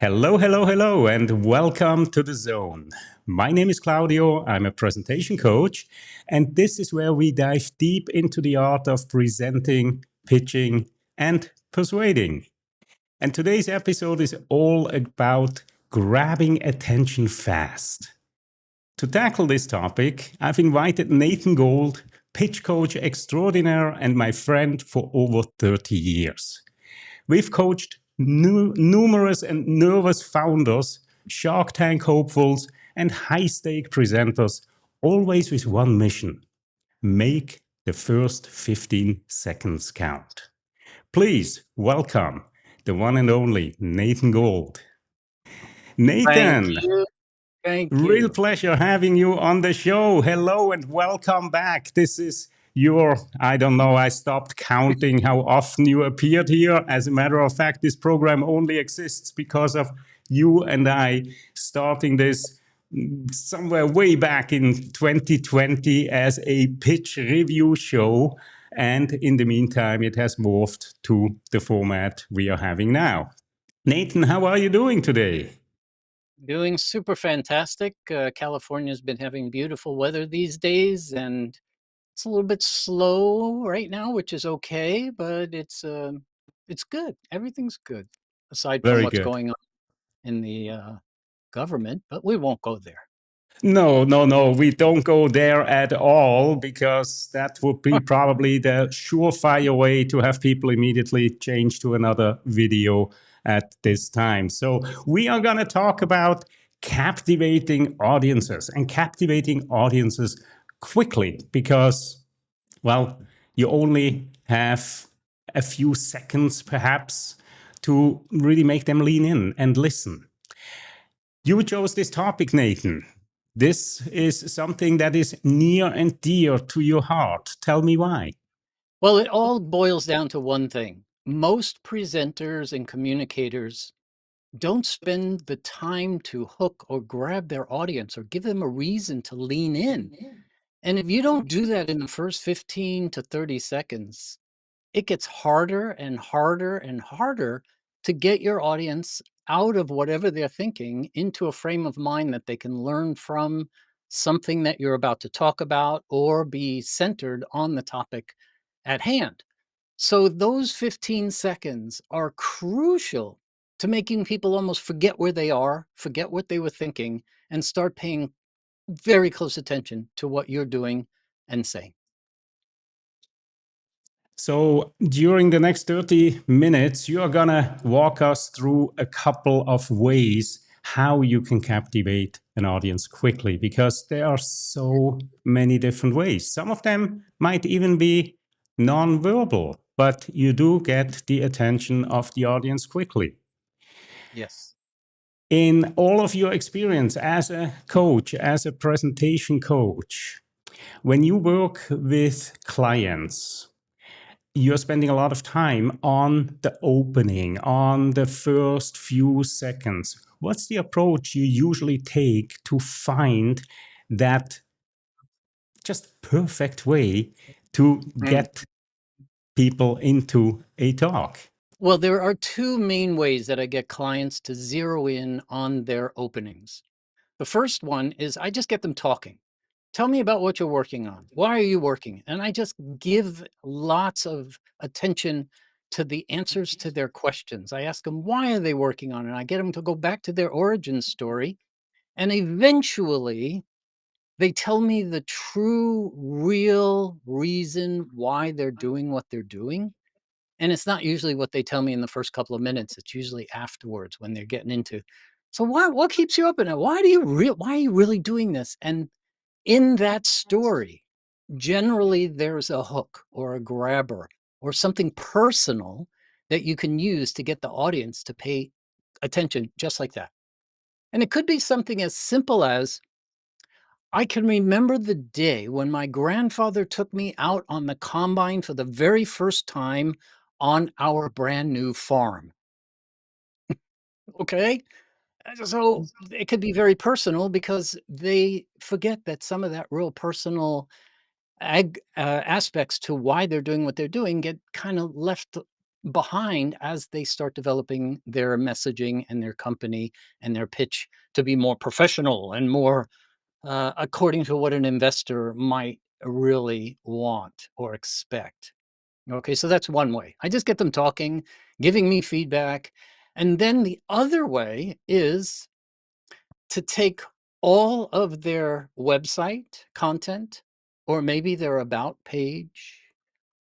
Hello, hello, hello, and welcome to the zone. My name is Claudio. I'm a presentation coach, and this is where we dive deep into the art of presenting, pitching, and persuading. And today's episode is all about grabbing attention fast. To tackle this topic, I've invited Nathan Gold, pitch coach extraordinaire and my friend for over 30 years. We've coached numerous and nervous founders, Shark Tank hopefuls, and high stake presenters, always with one mission: make the first 15 seconds count. Please welcome the one and only Nathan Gold. Thank Nathan, you. Thank real you. pleasure having you on the show. Hello and welcome back. This is your, I don't know, I stopped counting how often you appeared here. As a matter of fact, this program only exists because of you and I starting this somewhere way back in 2020 as a pitch review show. And in the meantime, it has morphed to the format we are having now. Nathan, how are you doing today? Doing super fantastic. California's been having beautiful weather these days, and it's a little bit slow right now, which is okay, but it's good. Everything's good, aside from Very what's good. going on in the government, but we won't go there. No, no, no. We don't go there at all because that would be probably the surefire way to have people immediately change to another video at this time. So, we are going to talk about captivating audiences and captivating audiences quickly because, well, you only have a few seconds perhaps to really make them lean in and listen. You chose this topic, Nathan. This is something that is near and dear to your heart. Tell me why. Well, it all boils down to one thing. Most presenters and communicators don't spend the time to hook or grab their audience or give them a reason to lean in. And if you don't do that in the first 15 to 30 seconds, it gets harder and harder and harder to get your audience out of whatever they're thinking into a frame of mind that they can learn from something that you're about to talk about or be centered on the topic at hand. So those 15 seconds are crucial to making people almost forget where they are, forget what they were thinking, and start paying very close attention to what you're doing and saying. So, during the next 30 minutes, you are going to walk us through a couple of ways how you can captivate an audience quickly because there are so many different ways. Some of them might even be non-verbal, but you do get the attention of the audience quickly. Yes. In all of your experience as a coach, as a presentation coach, when you work with clients, you're spending a lot of time on the opening, on the first few seconds. What's the approach you usually take to find that just perfect way to Mm. get people into a talk? Well, there are two main ways that I get clients to zero in on their openings. The first one is I just get them talking. Tell me about what you're working on. Why are you working? And I just give lots of attention to the answers to their questions. I ask them, why are they working on it? I get them to go back to their origin story. And eventually, they tell me the true, real reason why they're doing what they're doing. And it's not usually what they tell me in the first couple of minutes. It's usually afterwards when they're getting into. So what keeps you up at night? Why are you really doing this? And in that story, generally there's a hook or a grabber or something personal that you can use to get the audience to pay attention just like that. And it could be something as simple as I can remember the day when my grandfather took me out on the combine for the very first time on our brand new farm. Okay. So it could be very personal because they forget that some of that real personal aspects to why they're doing what they're doing get kind of left behind as they start developing their messaging and their company and their pitch to be more professional and more according to what an investor might really want or expect. Okay, so that's one way. I just get them talking, giving me feedback. And then the other way is to take all of their website content, or maybe their about page,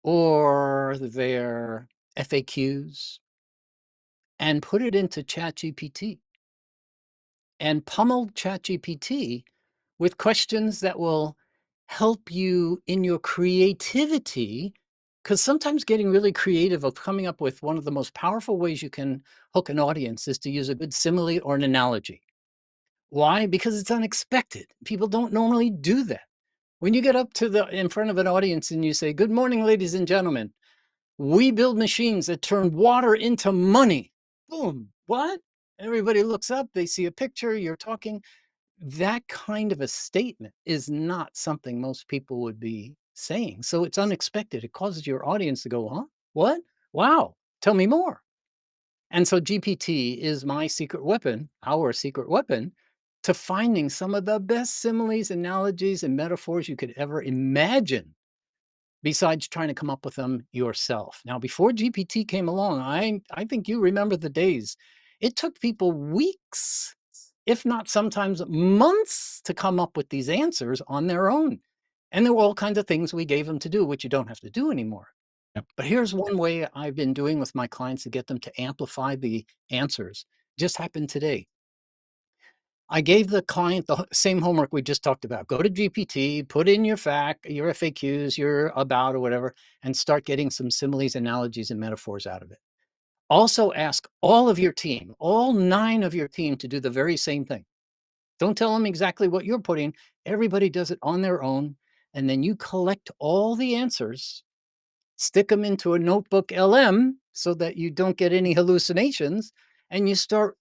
or their FAQs, and put it into ChatGPT and pummel ChatGPT with questions that will help you in your creativity. Because sometimes getting really creative of coming up with one of the most powerful ways you can hook an audience is to use a good simile or an analogy. Why? Because it's unexpected. People don't normally do that. When you get up to the in front of an audience and you say, "Good morning, ladies and gentlemen. We build machines that turn water into money." Boom. What? Everybody looks up, they see a picture, you're talking. That kind of a statement is not something most people would be saying. So it's unexpected. It causes your audience to go, "Huh? What? Wow. Tell me more." And so GPT is my secret weapon, our secret weapon, to finding some of the best similes, analogies, and metaphors you could ever imagine, besides trying to come up with them yourself. Now, before GPT came along, I think you remember the days. It took people weeks, if not sometimes months, to come up with these answers on their own. And there were all kinds of things we gave them to do, which you don't have to do anymore. Yep. But here's one way I've been doing with my clients to get them to amplify the answers. Just happened today. I gave the client the same homework we just talked about. Go to GPT, put in your fact, your FAQs, your about or whatever, and start getting some similes, analogies, and metaphors out of it. Also ask all of your team, all 9 of your team, to do the very same thing. Don't tell them exactly what you're putting. Everybody does it on their own. And then you collect all the answers, stick them into a notebook LM so that you don't get any hallucinations, and you start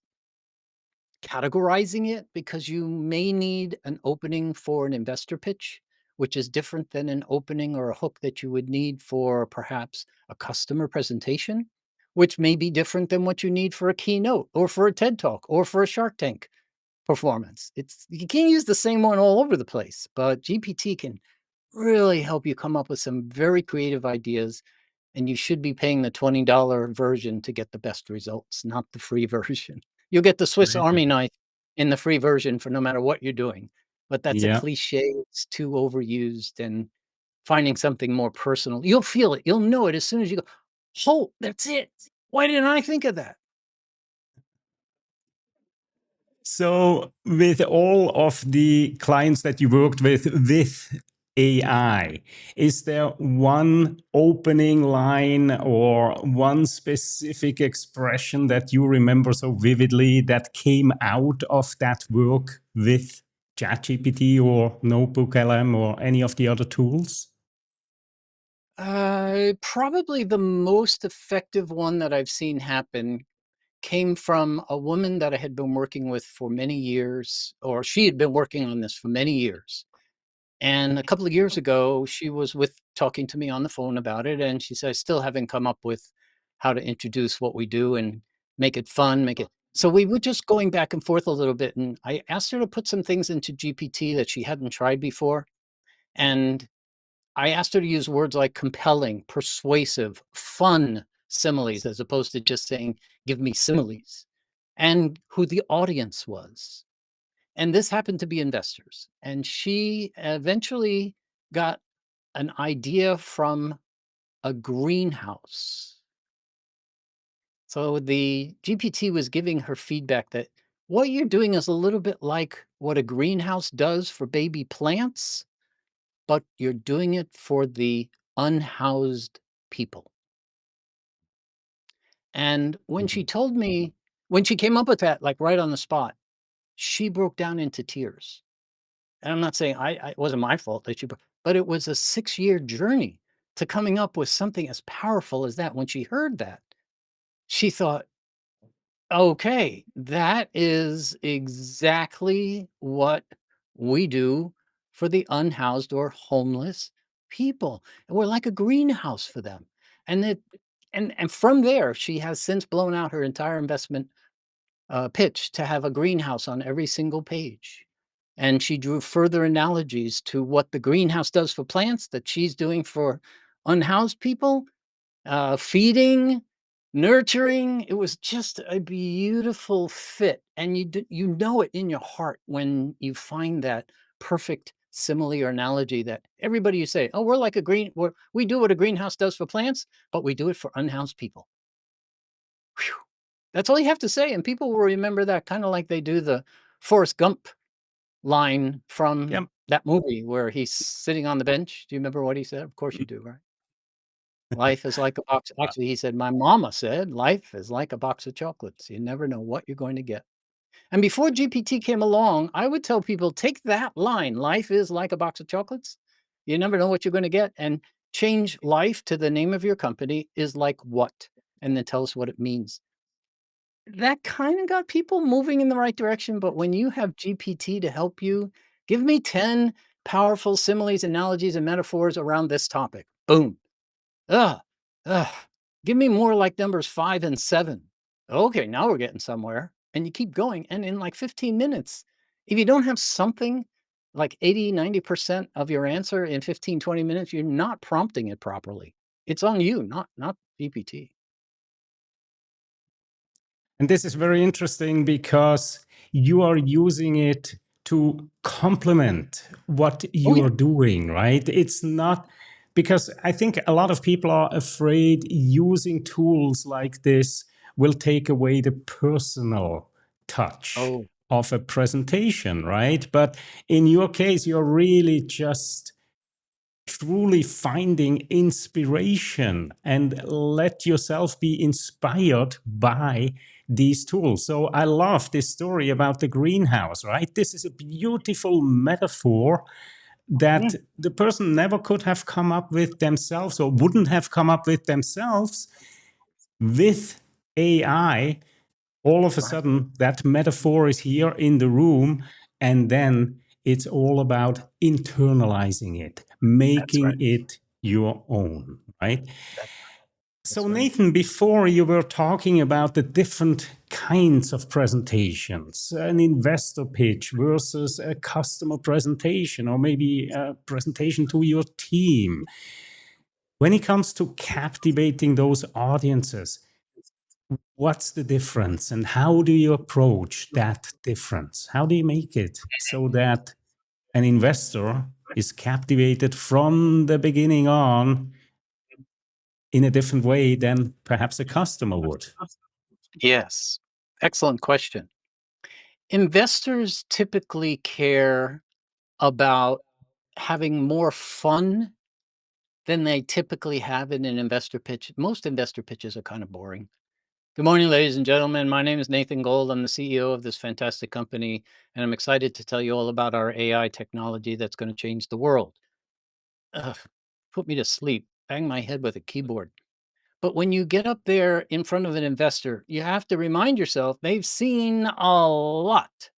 categorizing it, because you may need an opening for an investor pitch, which is different than an opening or a hook that you would need for perhaps a customer presentation, which may be different than what you need for a keynote or for a TED talk or for a Shark Tank performance. It's you can't use the same one all over the place, but GPT can really help you come up with some very creative ideas, and you should be paying the $20 version to get the best results, not the free version. You'll get the Swiss Very Army good. knife in the free version for no matter what you're doing. But that's a Yeah. cliche, it's too overused, and finding something more personal. You'll feel it, you'll know it as soon as you go, "Oh, that's it. Why didn't I think of that?" So, with all of the clients that you worked with AI, is there one opening line or one specific expression that you remember so vividly that came out of that work with ChatGPT or Notebook LM or any of the other tools? Probably the most effective one that I've seen happen came from a woman that I had been working with for many years, or she had been working on this for many years. And a couple of years ago, she was with talking to me on the phone about it, and she said, "I still haven't come up with how to introduce what we do and make it fun, make it." So we were just going back and forth a little bit, and I asked her to put some things into GPT that she hadn't tried before. And I asked her to use words like compelling, persuasive, fun similes, as opposed to just saying, "Give me similes," and who the audience was. And this happened to be investors. And she eventually got an idea from a greenhouse. So the GPT was giving her feedback that what you're doing is a little bit like what a greenhouse does for baby plants, but you're doing it for the unhoused people. And when she Mhm. told me, when she came up with that, like right on the spot, she broke down into tears. And I'm not saying it wasn't my fault that but it was a 6-year journey to coming up with something as powerful as that. When she heard that, she thought, "Okay, that is exactly what we do for the unhoused or homeless people. And we're like a greenhouse for them." And And from there, she has since blown out her entire investment pitch to have a greenhouse on every single page. And she drew further analogies to what the greenhouse does for plants that she's doing for unhoused people, feeding, nurturing. It was just a beautiful fit, and you know it in your heart when you find that perfect simile or analogy that everybody you say, "Oh, we're like a we do what a greenhouse does for plants, but we do it for unhoused people." Whew. That's all you have to say, and people will remember that, kinda like they do the Forrest Gump line from Yep. that movie where he's sitting on the bench. Do you remember what he said? Of course you do, right? Life is like a box, Uh, actually, he said, "My mama said life is like a box of chocolates. You never know what you're going to get." And before GPT came along, I would tell people, take that line, "Life is like a box of chocolates. You never know what you're gonna get," and change life to the name of your company is like what? And then tell us what it means. That kinda got people moving in the right direction, but when you have GPT to help you, "Give me 10 powerful similes, analogies, and metaphors around this topic." Boom. Ugh, ugh. Give me more like numbers 5 and 7. Okay, now we're getting somewhere. And you keep going. And in like 15 minutes, if you don't have something like 80, 90% of your answer in 15, 20 minutes, you're not prompting it properly. It's on you, not GPT. And this is very interesting because you are using it to complement what Oh, you yeah. are doing, right? It's not because I think a lot of people are afraid using tools like this will take away the personal touch Oh, of a presentation, right? But in your case, you're really just truly finding inspiration and let yourself be inspired by these tools. So I love this story about the greenhouse, right? This is a beautiful metaphor that mm, the person never could have come up with themselves or wouldn't have come up with themselves. With AI, all of a right. sudden that metaphor is here in the room, and then it's all about internalizing it, That's right. making it your own, right? That, So that's right. Nathan, before you were talking about the different kinds of presentations, an investor pitch versus a customer presentation, or maybe a presentation to your team. When it comes to captivating those audiences, what's the difference and how do you approach that difference? How do you make it so that an investor is captivated from the beginning on in a different way than perhaps a customer would? Yes. Excellent question. Investors typically care about having more fun than they typically have in an investor pitch. Most investor pitches are kind of boring. Good morning, ladies and gentlemen. My name is Nathan Gold. I'm the CEO of this fantastic company, and I'm excited to tell you all about our AI technology that's going to change the world. Ugh, put me to sleep, bang my head with a keyboard. But when you get up there in front of an investor, you have to remind yourself they've seen a lot.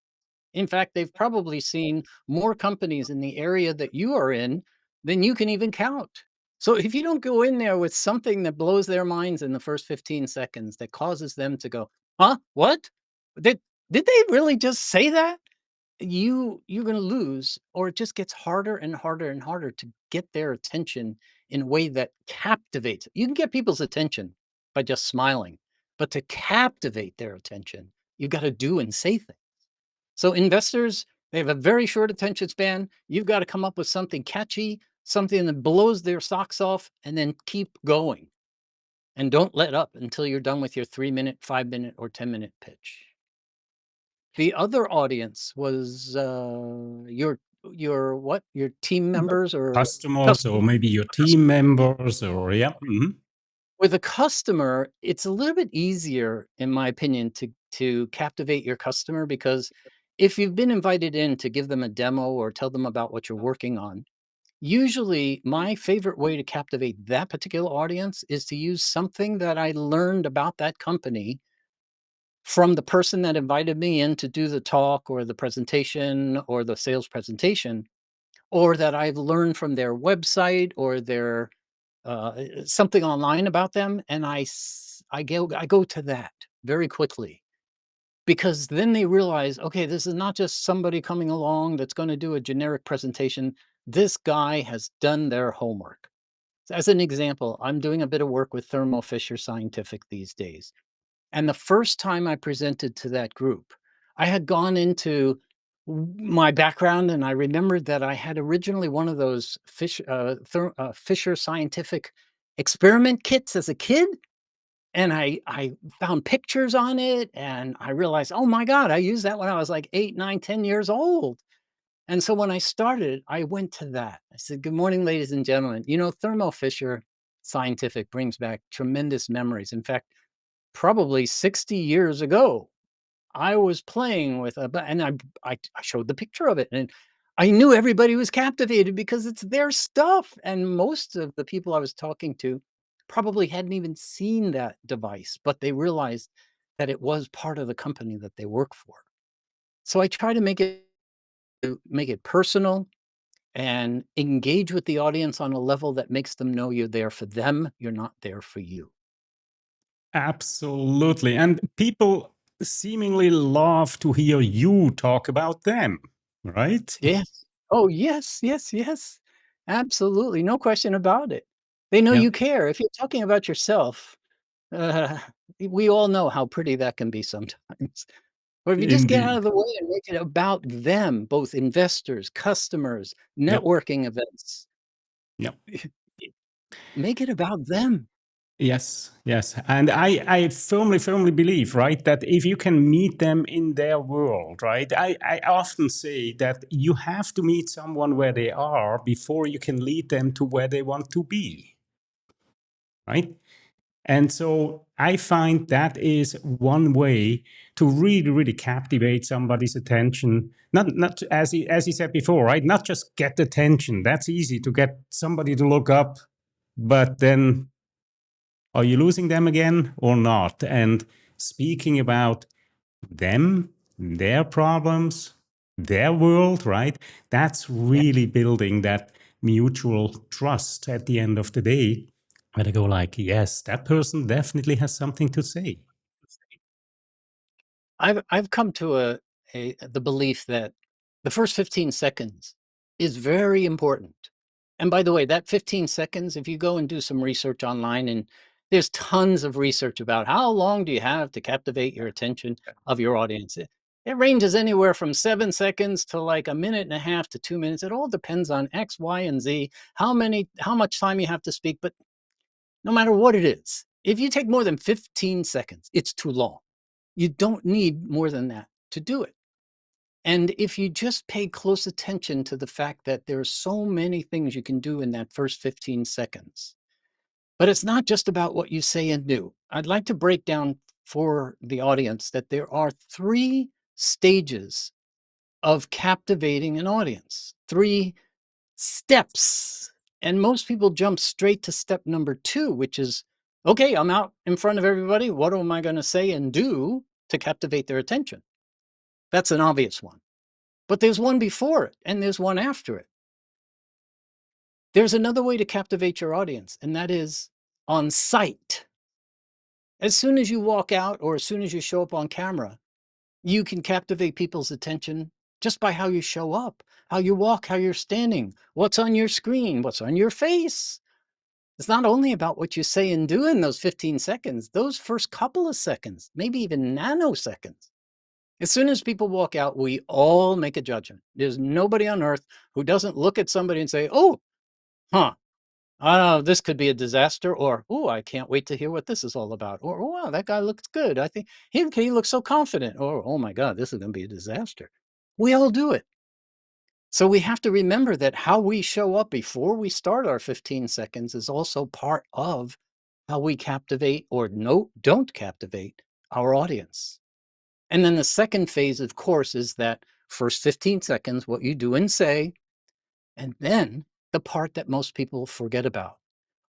In fact, they've probably seen more companies in the area that you are in than you can even count. So if you don't go in there with something that blows their minds in the first 15 seconds that causes them to go, "Huh? What? Did did they really just say that?" You're going to lose, or it just gets harder and harder and harder to get their attention in a way that captivates. You can get people's attention by just smiling, but to captivate their attention, you've got to do and say things. So investors, they have a very short attention span. You've got to come up with something catchy, something that blows their socks off, and then keep going. And don't let up until you're done with your 3 minute, 5 minute, or 10-minute pitch. The other audience was your what? Your team members or Customers or customers. maybe your team members or yeah. With a customer, it's a little bit easier, in my opinion, to captivate your customer because if you've been invited in to give them a demo or tell them about what you're working on, usually my favorite way to captivate that particular audience is to use something that I learned about that company from the person that invited me in to do the talk or the presentation or the sales presentation, or that I've learned from their website or their something online about them, and I go to that very quickly, because then they realize, okay, this is not just somebody coming along that's going to do a generic presentation. This guy has done their homework. As an example, I'm doing a bit of work with Thermo Fisher Scientific these days. And the first time I presented to that group, I had gone into my background, and I remembered that I had originally one of those Fisher Scientific experiment kits as a kid. And I found pictures on it, and I realized, oh my God, I used that when I was like 8, 9, 10 years old. And so when I started, I went to that. I said, good morning, ladies and gentlemen. Thermo Fisher Scientific brings back tremendous memories. In fact, probably 60 years ago, I was playing with and I showed the picture of it, and I knew everybody was captivated because it's their stuff. And most of the people I was talking to probably hadn't even seen that device, but they realized that it was part of the company that they work for. So I try to make it personal and engage with the audience on a level that makes them know you're there for them, you're not there for you. Absolutely. And people seemingly love to hear you talk about them, right? Yes. Oh, yes, yes, yes. Absolutely, no question about it. They know Yeah, you care. If you're talking about yourself, uh, we all know how pretty that can be sometimes. Or if you just get out indeed. of the way and make it about them, both investors, customers, Yep. networking events, Yep. make it about them. Yes, yes. And I firmly, firmly believe, right, that if you can meet them in their world, right, I often say that you have to meet someone where they are before you can lead them to where they want to be, right? And so I find that is one way to really, really captivate somebody's attention. Not as he said before, right? Not just get attention. That's easy to get somebody to look up, but then are you losing them again or not? And speaking about them, their problems, their world, right? That's Yeah. really building that mutual trust at the end of the day. Where they go like, yes, that person definitely has something to say. I've come to the belief that the first 15 seconds is very important. And by the way, that 15 seconds, if you go and do some research online, and there's tons of research about how long do you have to captivate your attention of your audience. It ranges anywhere from 7 seconds to like a minute and a half to 2 minutes. It all depends on X, Y, and Z, how much time you have to speak. But no matter what it is, if you take more than 15 seconds, it's too long. You don't need more than that to do it. And if you just pay close attention to the fact that there are so many things you can do in that first 15 seconds, but it's not just about what you say and do. I'd like to break down for the audience that there are 3 stages of captivating an audience, 3 steps. And most people jump straight to step number 2, which is, okay, I'm out in front of everybody. What am I going to say and do to captivate their attention? That's an obvious one. But there's one before it and there's one after it. There's another way to captivate your audience, and that is on sight. As soon as you walk out or as soon as you show up on camera, you can captivate people's attention just by how you show up, how you walk, how you're standing, what's on your screen, what's on your face. It's not only about what you say and do in those 15 seconds, those first couple of seconds, maybe even nanoseconds. As soon as people walk out, we all make a judgment. There's nobody on earth who doesn't look at somebody and say, oh, huh, this could be a disaster, or, oh, I can't wait to hear what this is all about. Or, oh, wow, that guy looks good. I think he looks so confident. Or, oh my God, this is going to be a disaster. We all do it. So we have to remember that how we show up before we start our 15 seconds is also part of how we captivate or no, don't captivate our audience. And then the second phase, of course, is that first 15 seconds, what you do and say, and then the part that most people forget about.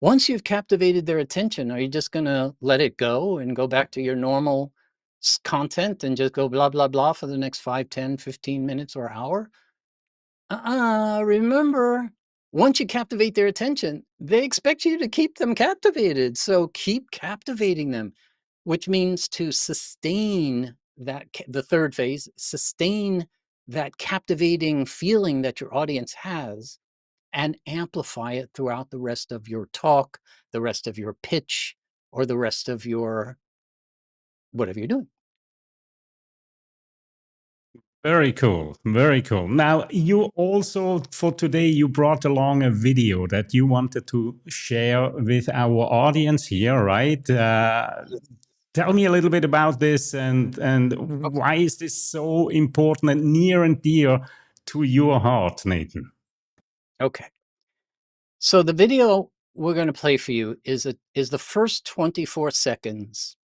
Once you've captivated their attention, are you just going to let it go and go back to your normal content and just go blah, blah, blah for the next 5, 10, 15 minutes or hour? Remember, once you captivate their attention, they expect you to keep them captivated. So keep captivating them, which means to sustain that, the third phase, sustain that captivating feeling that your audience has and amplify it throughout the rest of your talk, the rest of your pitch, or the rest of your whatever you're doing. Very cool. Very cool. Now, you also, for today, you brought along a video that you wanted to share with our audience here, right? Tell me a little bit about this and Okay. why is this so important and near and dear to your heart, Nathan? Okay. So the video we're going to play for you is the first 24 seconds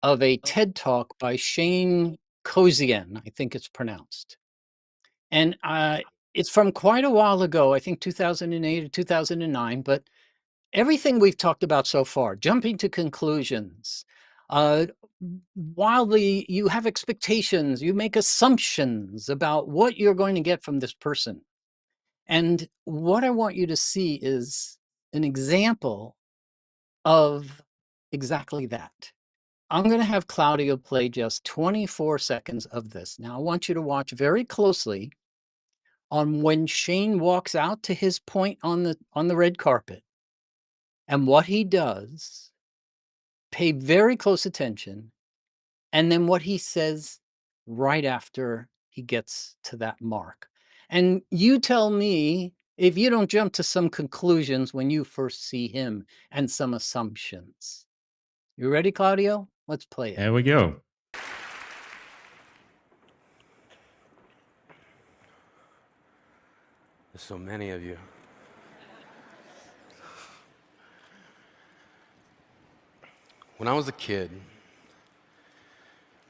of a TED Talk by Shane Kozian, I think it's pronounced. And it's from quite a while ago, I think 2008 or 2009, but everything we've talked about so far, jumping to conclusions, uh, wildly, you have expectations, you make assumptions about what you're going to get from this person. And what I want you to see is an example of exactly that. I'm going to have Claudio play just 24 seconds of this. Now, I want you to watch very closely on when Shane walks out to his point on the red carpet and what he does. Pay very close attention, and then what he says right after he gets to that mark. And you tell me if you don't jump to some conclusions when you first see him and some assumptions. You ready, Claudio? Let's play it. There we go. There's so many of you. When I was a kid,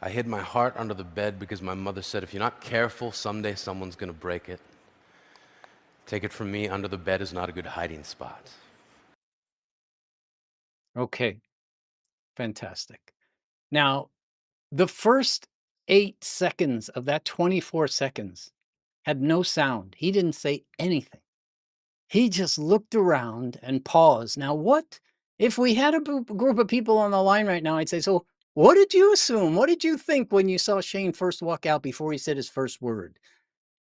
I hid my heart under the bed because my mother said, if you're not careful, someday someone's going to break it. Take it from me, under the bed is not a good hiding spot. Okay, fantastic. Now, the first 8 seconds of that 24 seconds had no sound. He didn't say anything. He just looked around and paused. Now, what if we had a group of people on the line right now? I'd say, so what did you assume? What did you think when you saw Shane first walk out before he said his first word?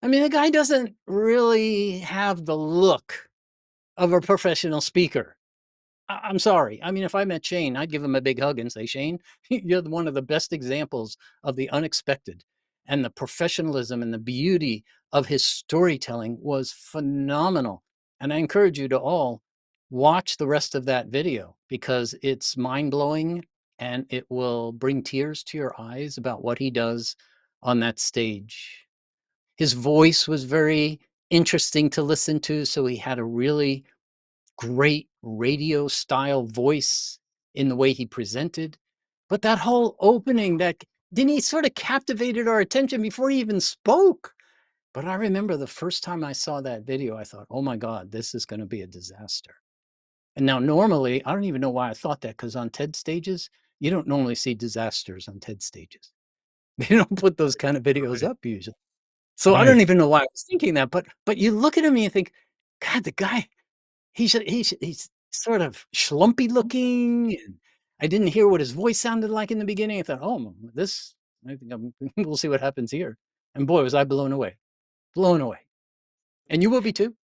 I mean, the guy doesn't really have the look of a professional speaker. I'm sorry. I mean, if I met Shane, I'd give him a big hug and say, Shane, you're one of the best examples of the unexpected. And the professionalism and the beauty of his storytelling was phenomenal. And I encourage you to all watch the rest of that video because it's mind blowing and it will bring tears to your eyes about what he does on that stage. His voice was very interesting to listen to. So he had a really great radio style voice in the way he presented. But that whole opening, that didn't he sort of captivated our attention before he even spoke? But I remember the first time I saw that video, I thought, oh my God, this is going to be a disaster. And now, normally, I don't even know why I thought that because on TED stages, you don't normally see disasters on TED stages. They don't put those kind of videos Right. up usually. So I don't Right. even know why I was thinking that. But you look at him and you think, God, the guy, he's sort of schlumpy looking, and I didn't hear what his voice sounded like in the beginning. I thought, "Oh, this I think we'll see what happens here." And boy, was I blown away. Blown away. And you will be too.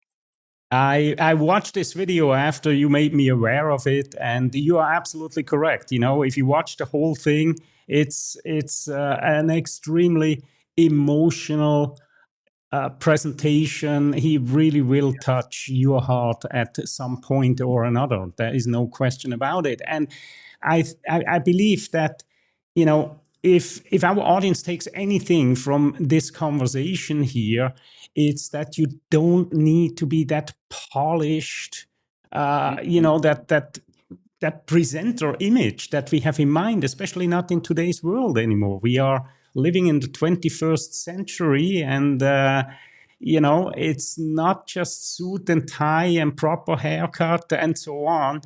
I watched this video after you made me aware of it, and you are absolutely correct. You know, if you watch the whole thing, it's an extremely emotional presentation. He really will touch your heart at some point or another. There is no question about it. And I believe that, you know, if our audience takes anything from this conversation here, it's that you don't need to be that polished, you Mhm. know, that presenter image that we have in mind, especially not in today's world anymore. We are living in the 21st century, and you know, it's not just suit and tie and proper haircut and so on.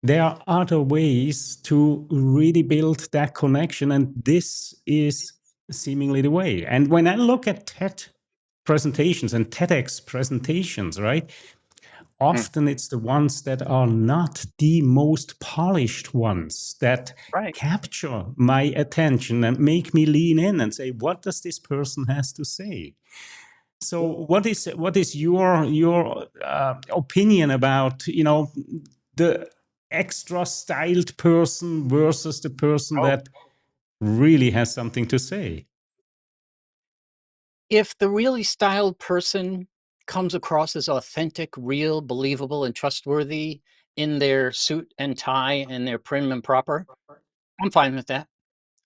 There are other ways to really build that connection, and this is seemingly the way. And when I look at TED presentations and TEDx presentations, right, often it's the ones that are not the most polished ones that Right. capture my attention and make me lean in and say, what does this person has to say? So what is your opinion about, you know, the extra styled person versus the person Oh, that really has something to say? if the really styled person comes across as authentic, real, believable, and trustworthy in their suit and tie and their prim and proper, I'm fine with that.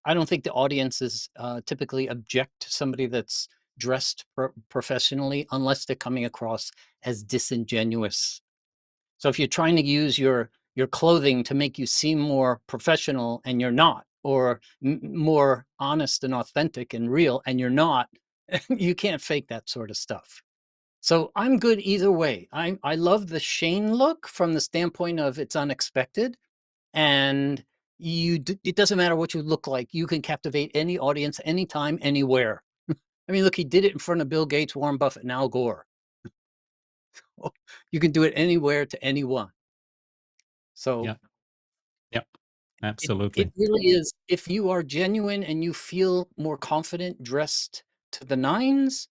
I don't think the audiences typically object to somebody that's dressed professionally unless they're coming across as disingenuous. So if you're trying to use your clothing to make you seem more professional and you're not, or more honest and authentic and real and you're not, you can't fake that sort of stuff. So I'm good either way. I love the Shane look from the standpoint of it's unexpected, and it doesn't matter what you look like. You can captivate any audience, anytime, anywhere. I mean, look, he did it in front of Bill Gates, Warren Buffett, and Al Gore. You can do it anywhere to anyone. So Yeah, yeah, it absolutely. really is. If you are genuine and you feel more confident dressed to the nines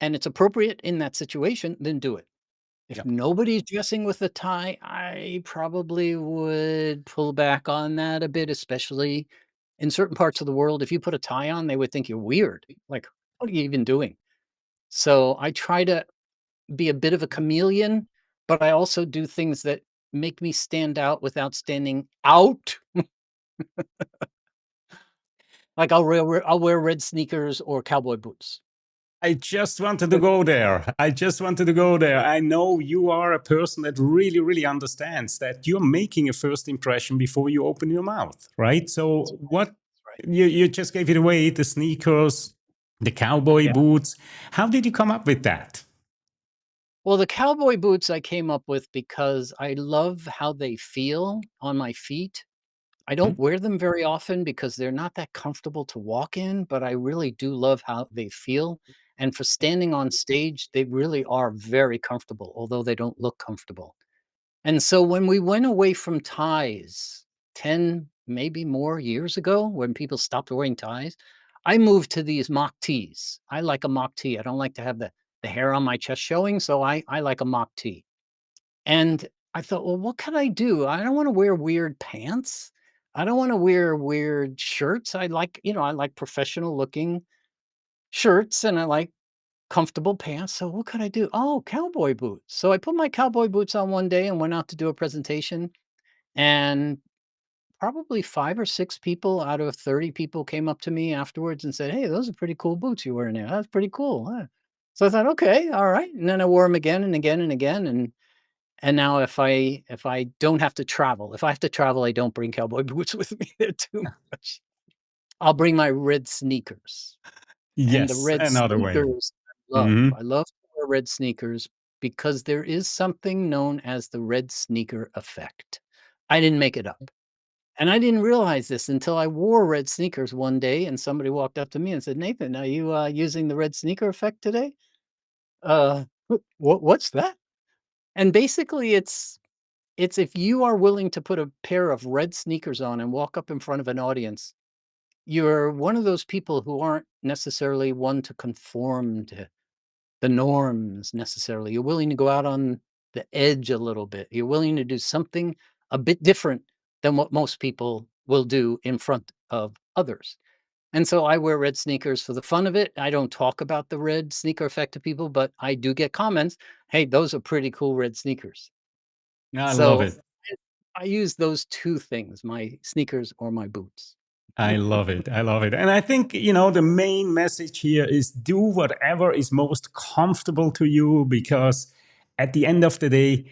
and it's appropriate in that situation, then do it. If Yeah. nobody's dressing with a tie, I probably would pull back on that a bit, especially in certain parts of the world. If you put a tie on, they would think you're weird. Like, what are you even doing? So I try to be a bit of a chameleon, but I also do things that make me stand out without standing out. Like I'll wear red sneakers or cowboy boots. I just wanted to go there. I just wanted to go there. I know you are a person that really, really understands that you're making a first impression before you open your mouth, right? So what Right. you just gave it away, the sneakers, the cowboy Yeah. boots. How did you come up with that? Well, the cowboy boots I came up with because I love how they feel on my feet. I Mhm. don't wear them very often because they're not that comfortable to walk in, but I really do love how they feel. And for standing on stage, they really are very comfortable, although they don't look comfortable. And so when we went away from ties 10, maybe more years ago, when people stopped wearing ties, I moved to these mock tees. I like a mock tee. I don't like to have the hair on my chest showing, so I like a mock tee. And I thought, well, what can I do? I don't want to wear weird pants. I don't want to wear weird shirts. I like, I like professional looking shirts and I like comfortable pants. So what could I do? Oh, cowboy boots. So I put my cowboy boots on one day and went out to do a presentation. And probably 5 or 6 people out of 30 people came up to me afterwards and said, "Hey, those are pretty cool boots you're wearing there. That's pretty cool." Huh?" So I thought, okay, all right. And then I wore them again and again and again. And now if I don't have to travel, if I have to travel, I don't bring cowboy boots with me. They're too much. I'll bring my red sneakers. And the Yes, red another way. sneakers I love. Hmm. I love to wear red sneakers because there is something known as the red sneaker effect. I didn't make it up. And I didn't realize this until I wore red sneakers one day and somebody walked up to me and said, "Nathan, are you using the red sneaker effect today?" What's that? And basically it's if you are willing to put a pair of red sneakers on and walk up in front of an audience, you're one of those people who aren't necessarily one to conform to the norms necessarily. You're willing to go out on the edge a little bit. You're willing to do something a bit different than what most people will do in front of others. And so I wear red sneakers for the fun of it. I don't talk about the red sneaker effect to people, but I do get comments. Hey, those are pretty cool red sneakers. I love So it. I use those two things, my sneakers or my boots. I love it. I love it. And I think, you know, the main message here is do whatever is most comfortable to you because at the end of the day,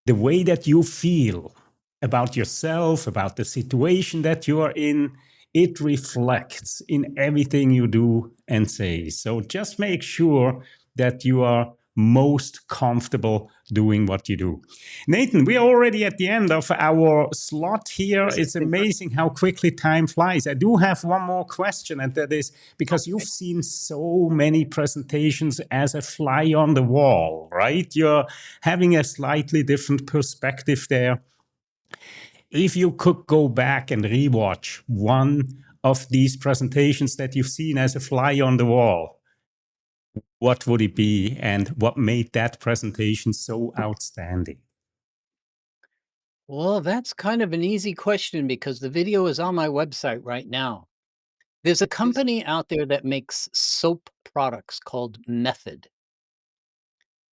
the way that you feel about yourself, about the situation that you are in, it reflects in everything you do and say. So just make sure that you are most comfortable doing what you do. Nathan, we are already at the end of our slot here. It's amazing how quickly time flies. I do have one more question, and that is because you've seen so many presentations as a fly on the wall, right? You're having a slightly different perspective there. If you could go back and rewatch one of these presentations that you've seen as a fly on the wall, what would it be, and what made that presentation so outstanding? Well, that's kind of an easy question because the video is on my website right now. There's a company out there that makes soap products called Method,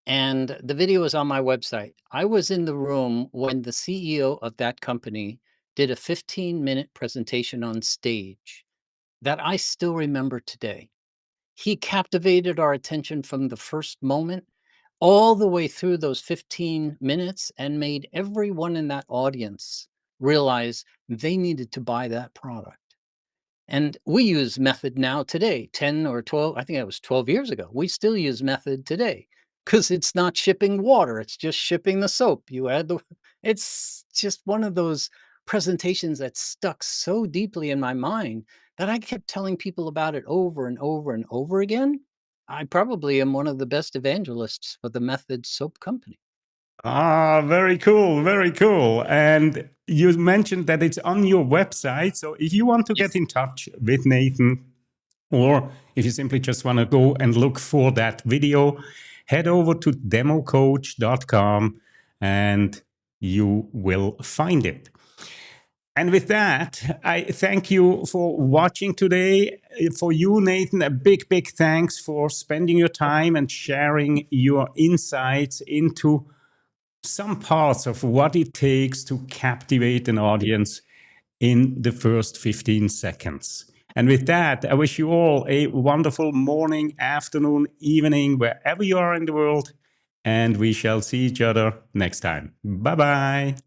and the video is on my website. I was in the room when the CEO of that company did a 15-minute presentation on stage that I still remember today. He captivated our attention from the first moment all the way through those 15 minutes and made everyone in that audience realize they needed to buy that product. And we use Method now today, 10 or 12, I think it was 12 years ago. We still use Method today because it's not shipping water, it's just shipping the soap. You add the, it's just one of those presentations that stuck so deeply in my mind that I kept telling people about it over and over and over again. I probably am one of the best evangelists for the Method Soap Company. Ah, very cool, very cool. And you mentioned that it's on your website. So if you want to Yes. get in touch with Nathan, or if you simply just want to go and look for that video, head over to democoach.com and you will find it. And with that, I thank you for watching today. For you, Nathan, a big, big thanks for spending your time and sharing your insights into some parts of what it takes to captivate an audience in the first 15 seconds. And with that, I wish you all a wonderful morning, afternoon, evening, wherever you are in the world. And we shall see each other next time. Bye-bye.